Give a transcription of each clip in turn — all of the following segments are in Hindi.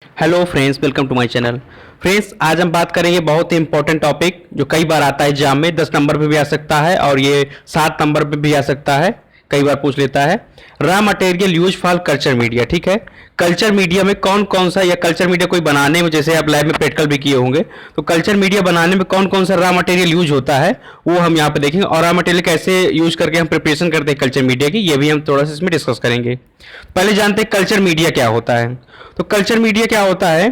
Hello friends, welcome to my channel. Friends, आज हम बात करेंगे बहुत ही इंपॉर्टेंट टॉपिक जो कई बार आता है एग्जाम में। 10 नंबर पे भी आ सकता है और ये 7 नंबर पे भी आ सकता है, कई बार पूछ लेता है। Raw material use for culture media. ठीक है, कल्चर मीडिया में कौन कौन सा, या कल्चर मीडिया कोई बनाने में, जैसे आप लैब में प्रैक्टिकल भी किए होंगे, तो कल्चर मीडिया बनाने में कौन कौन सा रॉ मटेरियल यूज होता है वो हम यहाँ पे देखेंगे। और रॉ मटेरियल कैसे यूज करके हम प्रिपरेशन करते हैं कल्चर मीडिया की, ये भी हम थोड़ा सा इसमें डिस्कस करेंगे। पहले जानते हैं कल्चर मीडिया क्या होता है। तो कल्चर मीडिया क्या होता है?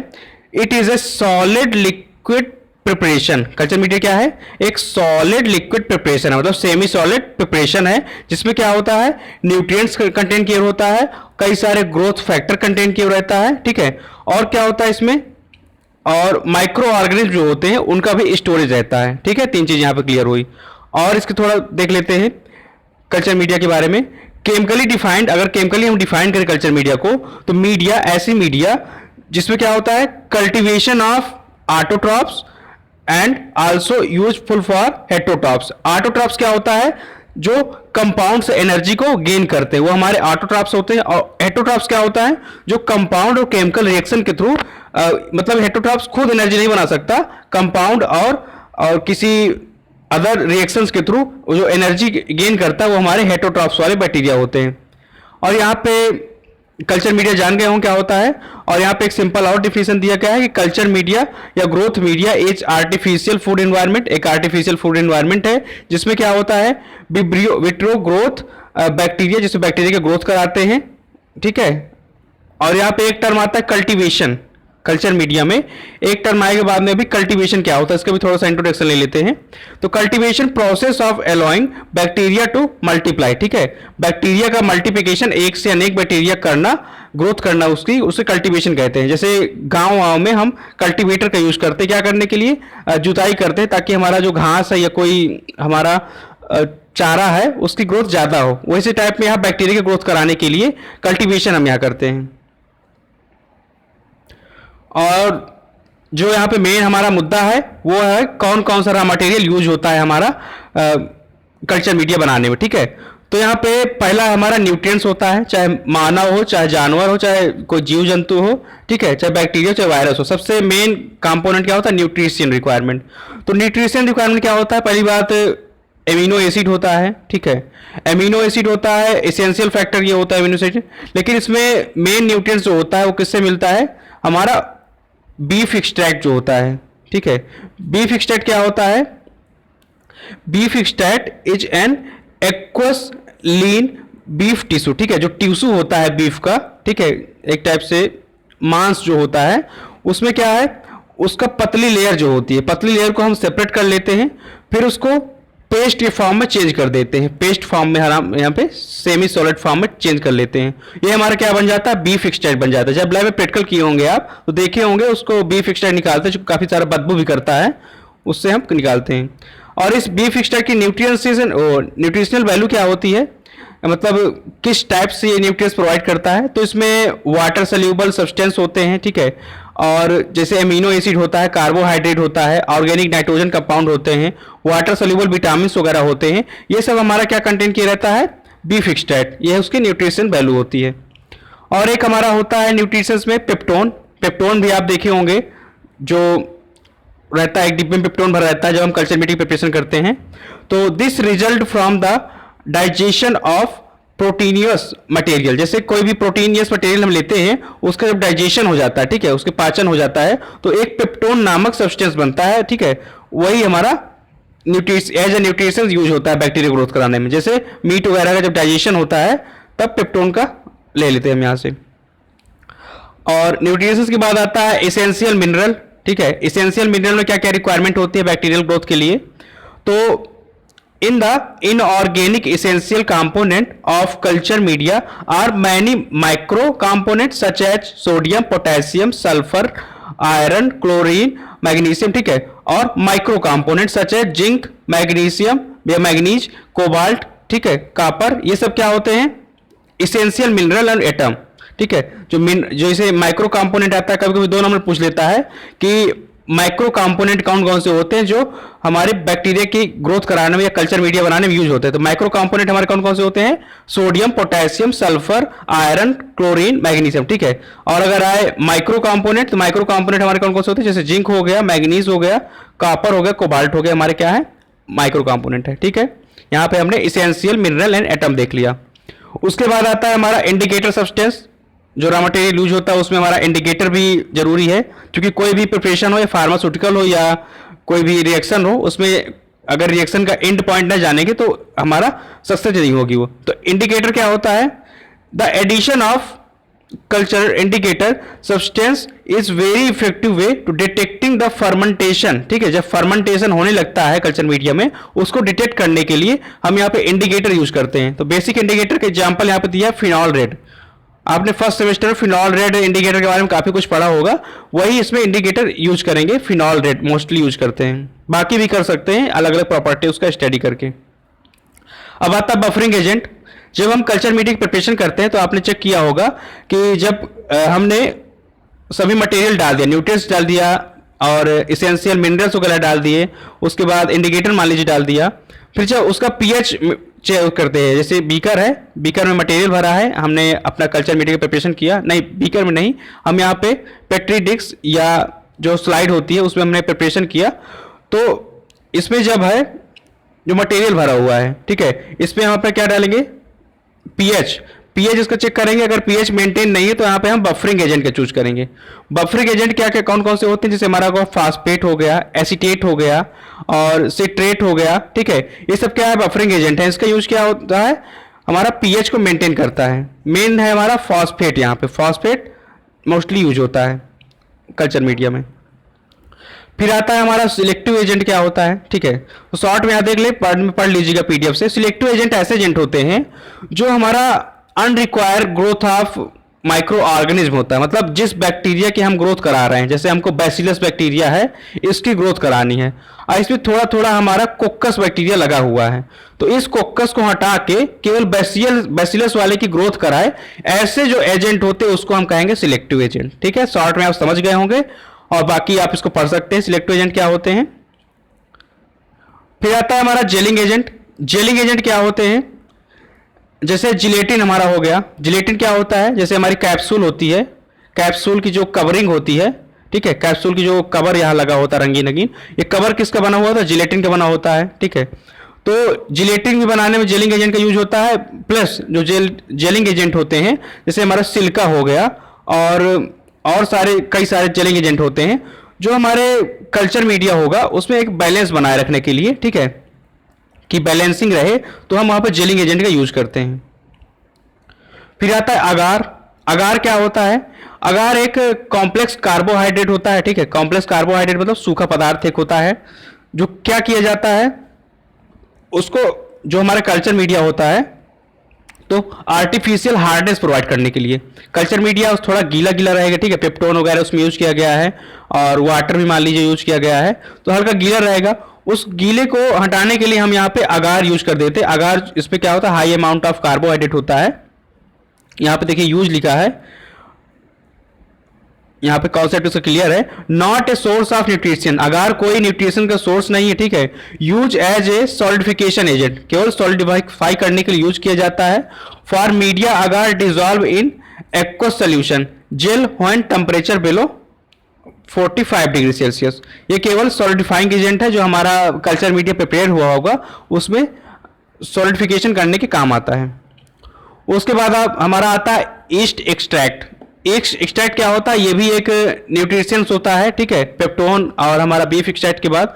It is a solid liquid preparation. Culture media क्या है? एक सॉलिड लिक्विड प्रिपरेशन है, मतलब सेमी सॉलिड प्रिपरेशन है, जिसमें क्या होता है, न्यूट्रिएंट्स कंटेंट किया होता है, कई सारे ग्रोथ फैक्टर कंटेंट किया रहता है। ठीक है, और क्या होता है इसमें, और माइक्रो ऑर्गेनिज्म जो होते हैं उनका भी स्टोरेज रहता है। ठीक है, 3 चीज यहां पे क्लियर हुई। और इसके थोड़ा देख लेते हैं कल्चर मीडिया के बारे में। केमिकली डिफाइंड, अगर केमिकली हम डिफाइन करें कल्चर मीडिया को, तो मीडिया ऐसी मीडिया जिसमें क्या होता है, cultivation of autotrophs and also useful for heterotrophs. Autotrophs क्या होता है? जो कंपाउंड से एनर्जी को गेन करते हैं, वो हमारे ऑटोट्रॉप्स होते हैं। और हेटरोट्रॉप्स क्या होता है? जो कंपाउंड और केमिकल रिएक्शन के थ्रू, मतलब हेटरोट्रॉप्स खुद एनर्जी नहीं बना सकता, कंपाउंड और किसी अदर रिएक्शंस के थ्रू जो एनर्जी गेन करता है वो हमारे हेटरोट्रॉप्स वाले बैक्टीरिया होते हैं। और यहाँ पे कल्चर मीडिया जान गए हों क्या होता है। और यहाँ पे एक सिंपल और डिफिनेशन दिया गया है कि कल्चर मीडिया या growth media is artificial food environment. एक आर्टिफिशियल फूड एनवायरनमेंट है जिसमें क्या होता है, विट्रो ग्रोथ बैक्टीरिया, जिसमें बैक्टीरिया के ग्रोथ कराते हैं। ठीक है, और यहाँ पे एक टर्म आता है कल्टीवेशन। कल्चर मीडिया में एक टर्म आएगा बाद में भी, कल्टीवेशन क्या होता है, इसका भी थोड़ा सा इंट्रोडक्शन ले लेते हैं। तो cultivation process of allowing bacteria to multiply. ठीक है, बैक्टीरिया का मल्टीप्लिकेशन, एक से अनेक बैक्टीरिया करना, ग्रोथ करना उसकी, उसे कल्टीवेशन कहते हैं। जैसे गाँव में हम कल्टीवेटर का यूज करते हैं, क्या करने के लिए, जुताई करते हैं, ताकि हमारा जो घास है या कोई हमारा चारा है उसकी ग्रोथ ज्यादा हो। वैसे टाइप में यहाँ बैक्टीरिया की ग्रोथ कराने के लिए कल्टीवेशन हम यहाँ करते हैं। और जो यहाँ पे मेन हमारा मुद्दा है वो है कौन कौन सा रॉ मटेरियल यूज होता है हमारा कल्चर मीडिया बनाने में। ठीक है, तो यहाँ पे पहला हमारा न्यूट्रिएंट्स होता है, चाहे मानव हो, चाहे जानवर हो, चाहे कोई जीव जंतु हो। ठीक है, चाहे बैक्टीरिया चाहे वायरस हो, सबसे मेन कंपोनेंट क्या होता है, न्यूट्रिशन रिक्वायरमेंट। तो न्यूट्रिशन रिक्वायरमेंट क्या होता है? पहली बात, एमिनो एसिड होता है। ठीक है, एमिनो एसिड होता है, एसेंशियल फैक्टर ये होता है एमिनो एसिड। लेकिन इसमें मेन न्यूट्रिएंट्स जो होता है वो किससे मिलता है, हमारा बीफ एक्सट्रैक्ट जो होता है। ठीक है, बीफ एक्सट्रैक्ट क्या होता है? Beef extract is an aqueous lean beef tissue. ठीक है, जो टिश्यू होता है बीफ का, ठीक है, एक टाइप से मांस जो होता है, उसमें क्या है, उसका पतली लेयर जो होती है, पतली लेयर को हम सेपरेट कर लेते हैं, फिर उसको पेस्ट के फॉर्म में चेंज कर देते हैं। पेस्ट फॉर्म में हम यहाँ पे सेमी सॉलिड फॉर्म में चेंज कर लेते हैं। ये हमारा क्या बन जाता है, बीफ एक्सट्रैक्ट बन जाता है। जब लैब में प्रैक्टिकल किए होंगे आप तो देखे होंगे, उसको बीफ एक्सट्रैक्ट निकालते हैं, जो काफ़ी सारा बदबू भी करता है, उससे हम निकालते हैं। और इस बीफ एक्सट्रैक्ट की न्यूट्रिशनल वैल्यू क्या होती है, मतलब किस टाइप से ये न्यूट्रिएंट्स प्रोवाइड करता है, तो इसमें वाटर सोल्यूबल सब्सटेंस होते हैं। ठीक है, और जैसे एमिनो एसिड होता है, कार्बोहाइड्रेट होता है, ऑर्गेनिक नाइट्रोजन कंपाउंड होते हैं, वाटर सोल्यूबल विटामिन वगैरह होते हैं। ये सब हमारा क्या कंटेंट किया रहता है, बीफ एक्सट्रैक्ट, ये उसकी न्यूट्रिशन वैल्यू होती है। और एक हमारा होता है न्यूट्रिशन में पेप्टोन। पेप्टोन भी आप देखे होंगे, जो रहता है एक डिब्बे में पेप्टोन भरा रहता है जब हम कल्चर मीडिया प्रिपरेशन करते हैं। तो this result from the digestion of proteinaceous material. जैसे कोई भी प्रोटीनियस मटेरियल हम लेते हैं, उसका जब डाइजेशन हो जाता है, ठीक है, उसके पाचन हो जाता है, तो एक पेप्टोन नामक सब्सटेंस बनता है। ठीक है, वही हमारा एज ए न्यूट्रिशन यूज होता है बैक्टीरिया ग्रोथ कराने में। जैसे मीट वगैरह का जब डाइजेशन होता है तब पेप्टोन का ले लेते हैं हम यहाँ से। और न्यूट्रिशंस के बाद आता है एसेंशियल मिनरल। ठीक है, एसेंशियल मिनरल में क्या क्या रिक्वायरमेंट होती है बैक्टीरियल ग्रोथ के लिए, तो in the inorganic essential component of culture media are many micro components such as sodium, potassium, sulfur, iron, chlorine, magnesium। ठीक है, और micro component such as zinc, magnesium या मैग्नीज, कोबाल्ट, ठीक है, कॉपर, ये सब क्या होते हैं, इसेंशियल मिनरल एंड एटम। ठीक है, जो इसे माइक्रो कंपोनेंट आता है, कभी कभी 2 नंबर पूछ लेता है कि माइक्रो कंपोनेंट कौन कौन से होते हैं जो हमारे बैक्टीरिया की ग्रोथ कराने में या कल्चर मीडिया बनाने में यूज होते हैं। तो माइक्रो कंपोनेंट हमारे कौन कौन से होते हैं? Sodium, potassium, sulphur, iron, chlorine, magnesium, ठीक है। और अगर आए माइक्रो कंपोनेंट, तो माइक्रो कंपोनेंट हमारे कौन कौन से होते हैं? जैसे जिंक हो गया, मैग्नीज हो गया, कॉपर हो गया, कोबाल्ट हो गया, हमारे क्या है? माइक्रो कंपोनेंट है, ठीक है। यहाँ पे हमने इसेंशियल मिनरल एंड एटम देख लिया। उसके बाद आता है हमारा इंडिकेटर सब्सटेंस। जो रॉ मटेरियल यूज होता है उसमें हमारा इंडिकेटर भी जरूरी है, क्योंकि कोई भी प्रिपरेशन हो या फार्मास्यूटिकल हो या कोई भी रिएक्शन हो, उसमें अगर रिएक्शन का एंड पॉइंट ना जानेंगे तो हमारा सक्सेस नहीं होगी वो। तो इंडिकेटर क्या होता है? The addition of culture indicator substance is very effective way to detecting the fermentation, ठीक है। जब फर्मेंटेशन होने लगता है कल्चर मीडिया में, उसको डिटेक्ट करने के लिए हम यहाँ पे इंडिकेटर यूज करते हैं। तो बेसिक इंडिकेटर का एग्जांपल यहाँ पे दिया है फिनॉल रेड। आपने फर्स्ट सेमेस्टर में फिनॉल रेड इंडिकेटर के बारे में काफी कुछ पढ़ा होगा, वही इसमें इंडिकेटर यूज करेंगे। फिनॉल रेड मोस्टली यूज करते हैं, बाकी भी कर सकते हैं अलग अलग प्रॉपर्टी उसका स्टडी करके। अब आता है बफरिंग एजेंट। जब हम कल्चर मीडिया की प्रिपरेशन करते हैं तो आपने चेक किया होगा कि जब हमने सभी मटेरियल डाल दिया, न्यूट्रिएंट्स डाल दिया और इसेंशियल मिनरल्स वगैरह डाल दिए, उसके बाद इंडिकेटर मान लीजिए डाल दिया, फिर जब उसका पीएच चेक करते हैं। जैसे बीकर है, बीकर में मटेरियल भरा है, हमने अपना कल्चर मीडिया की प्रिपरेशन किया, नहीं बीकर में नहीं, हम यहाँ पे पेट्री डिस्क या जो स्लाइड होती है उसमें हमने प्रिपरेशन किया। तो इसमें जब है जो मटेरियल भरा हुआ है, ठीक है, इसमें यहाँ पे क्या डालेंगे? पीएच। पीएच इसका चेक करेंगे, अगर पीएच मेंटेन नहीं है तो यहाँ पे हम बफरिंग एजेंट का चूज करेंगे। बफरिंग एजेंट क्या क्या कौन कौन से होते हैं? जैसे हमारा को फास्फेट हो गया, एसीटेट हो गया और सिट्रेट हो गया, ठीक है। ये सब क्या है? बफरिंग एजेंट है। इसका यूज क्या होता है? हमारा पीएच को मेंटेन करता है। मेन है हमारा फॉस्फेट, यहाँ पे फॉस्फेट मोस्टली यूज होता है कल्चर मीडिया में। फिर आता है हमारा सिलेक्टिव एजेंट क्या होता है, ठीक है। तो शॉर्ट में यहाँ देख ले, पढ़ लीजिएगा पीडीएफ से। सिलेक्टिव एजेंट ऐसे एजेंट होते हैं जो हमारा unrequired growth of micro organism होता है। मतलब जिस बैक्टीरिया की हम ग्रोथ करा रहे हैं, जैसे हमको बैसिलस बैक्टीरिया है, इसकी ग्रोथ करानी है और इसमें थोड़ा थोड़ा हमारा कोक्कस बैक्टीरिया लगा हुआ है, तो इस कोक्कस को हटा के केवल बैसिलस वाले की ग्रोथ कराए, ऐसे जो एजेंट होते हैं उसको हम कहेंगे सिलेक्टिव एजेंट, ठीक है। शॉर्ट में आप समझ गए होंगे और बाकी आप इसको पढ़ सकते हैं सिलेक्टिव एजेंट क्या होते हैं। फिर आता है हमारा जेलिंग एजेंट। जेलिंग एजेंट क्या होते हैं? जैसे जिलेटिन हमारा हो गया। जिलेटिन क्या होता है? जैसे हमारी कैप्सूल होती है, कैप्सूल की जो कवरिंग होती है, ठीक है, कैप्सूल की जो कवर यहाँ लगा होता है रंगीन रंगीन, ये कवर किसका बना हुआ था? जिलेटिन का बना होता है, ठीक है। तो जिलेटिन भी बनाने में जेलिंग एजेंट का यूज होता है। प्लस जो जेलिंग एजेंट होते हैं, जैसे हमारा सिल्का हो गया और सारे कई सारे जेलिंग एजेंट होते हैं जो हमारे कल्चर मीडिया होगा उसमें एक बैलेंस बनाए रखने के लिए, ठीक है, कि बैलेंसिंग रहे, तो हम वहां पर जेलिंग एजेंट का यूज करते हैं। फिर आता है अगार। अगार क्या होता है? अगार एक कॉम्प्लेक्स कार्बोहाइड्रेट होता है, ठीक है। कॉम्प्लेक्स कार्बोहाइड्रेट मतलब सूखा पदार्थ एक होता है, जो क्या किया जाता है, उसको जो हमारा कल्चर मीडिया होता है तो आर्टिफिशियल हार्डनेस प्रोवाइड करने के लिए कल्चर मीडिया थोड़ा गीला गीला रहेगा, ठीक है। पेप्टोन वगैरह उसमें यूज किया गया है और वाटर भी मान लीजिए यूज किया गया है, तो हल्का गीला रहेगा। उस गीले को हटाने के लिए हम यहाँ पे अगार यूज कर देते हैं। अगार इसमें क्या होता है? हाई अमाउंट ऑफ कार्बोहाइड्रेट होता है। यहाँ पे देखिए यूज लिखा है, यहाँ पे कॉन्सेप्ट इसका क्लियर है। Not a source of nutrition. Agar कोई न्यूट्रिशन का सोर्स नहीं है, ठीक है। Use as a solidification agent, केवल सॉलिडिफाई करने के लिए यूज किया जाता है। For media agar dissolve in aqueous solution gel when temperature below 45 degree Celsius. ये केवल सॉलिडिफाइंग एजेंट है, जो हमारा कल्चर मीडिया प्रिपेयर हुआ होगा उसमें सॉलिडिफिकेशन करने के काम आता है। उसके बाद हमारा आता है ईस्ट एक्सट्रैक्ट। एक्सट्रैक्ट क्या होता है? ये भी एक न्यूट्रिशंस होता है, ठीक है, पेप्टोन और हमारा बीफ एक्सट्रैक्ट के बाद।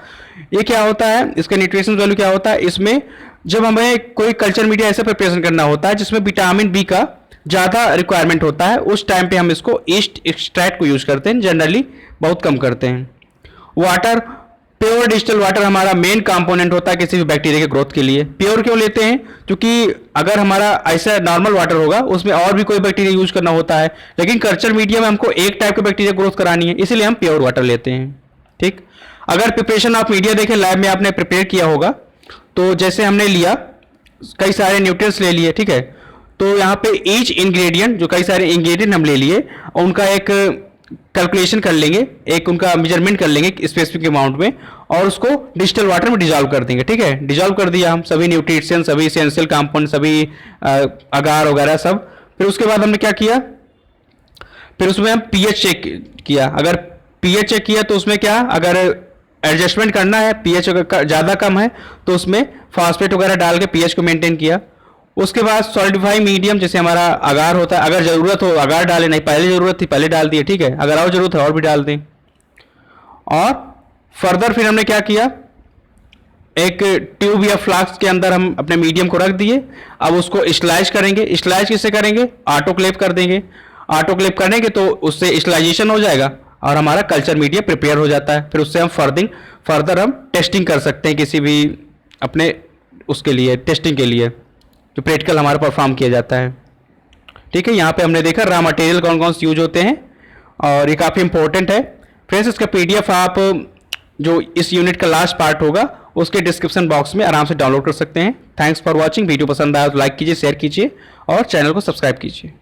ये क्या होता है? इसका न्यूट्रिशन वैल्यू क्या होता है? इसमें जब हमें कोई कल्चर मीडिया ऐसा प्रिपरेशन करना होता है जिसमें विटामिन बी का ज़्यादा रिक्वायरमेंट होता है, उस टाइम पे हम इसको ईस्ट एक्सट्रैक्ट को यूज करते हैं, जनरली बहुत कम करते हैं। वाटर, प्योर डिस्टिल वाटर हमारा मेन कंपोनेंट होता है किसी भी बैक्टीरिया के ग्रोथ के लिए। प्योर क्यों लेते हैं? क्योंकि अगर हमारा ऐसा नॉर्मल वाटर होगा उसमें और भी कोई बैक्टीरिया यूज करना होता है, लेकिन कल्चर मीडिया में हमको एक टाइप के बैक्टीरिया ग्रोथ करानी है, इसलिए हम प्योर वाटर लेते हैं, ठीक। अगर प्रिपरेशन ऑफ मीडिया देखें, लैब में आपने प्रिपेयर किया होगा, तो जैसे हमने लिया कई सारे न्यूट्रिएंट्स ले लिए, ठीक है, तो यहाँ पे ईच इंग्रेडिएंट, जो कई सारे इंग्रेडिएंट हम ले लिए, उनका एक कैलकुलेशन कर लेंगे, एक उनका मेजरमेंट कर लेंगे स्पेसिफिक अमाउंट में, और उसको डिजिटल वाटर में डिजॉल्व कर देंगे। ठीक है, डिजॉल्व कर दिया हम सभी न्यूट्रिएंट्स, सभी एसेंशियल कंपाउंड, सभी अगार वगैरह सब। फिर उसके बाद हमने क्या किया, फिर उसमें हम पीएच चेक किया। अगर पीएच चेक किया तो उसमें क्या, अगर एडजस्टमेंट करना है, पीएच अगर ज़्यादा कम है तो उसमें फॉस्फेट वगैरह डाल के पीएच को मेंटेन किया। उसके बाद सॉलिडिफाई मीडियम, जैसे हमारा अगार होता है, अगर ज़रूरत हो अगार डाले, नहीं पहले ज़रूरत थी पहले डाल दिए, ठीक है, अगर और ज़रूरत है और भी डाल दें। और फर्दर फिर हमने क्या किया, एक ट्यूब या फ्लास्क के अंदर हम अपने मीडियम को रख दिए। अब उसको स्लाइस करेंगे। स्लाइस किससे करेंगे, ऑटोक्लेव कर देंगे। ऑटोक्लेव करेंगे तो उससे स्लाइजेशन हो जाएगा और हमारा कल्चर मीडिया प्रिपेयर हो जाता है। फिर उससे हम फर्दर हम टेस्टिंग कर सकते हैं किसी भी अपने उसके लिए, टेस्टिंग के लिए जो प्रैक्टिकल हमारा परफॉर्म किया जाता है। ठीक है, यहाँ पे हमने देखा रॉ मटेरियल कौन कौन से यूज होते हैं और ये काफ़ी इंपॉर्टेंट है। फ्रेंड्स, इसका पीडीएफ आप जो इस यूनिट का लास्ट पार्ट होगा उसके डिस्क्रिप्शन बॉक्स में आराम से डाउनलोड कर सकते हैं। Thanks for watching. वीडियो पसंद आया तो लाइक कीजिए, शेयर कीजिए और चैनल को सब्सक्राइब कीजिए।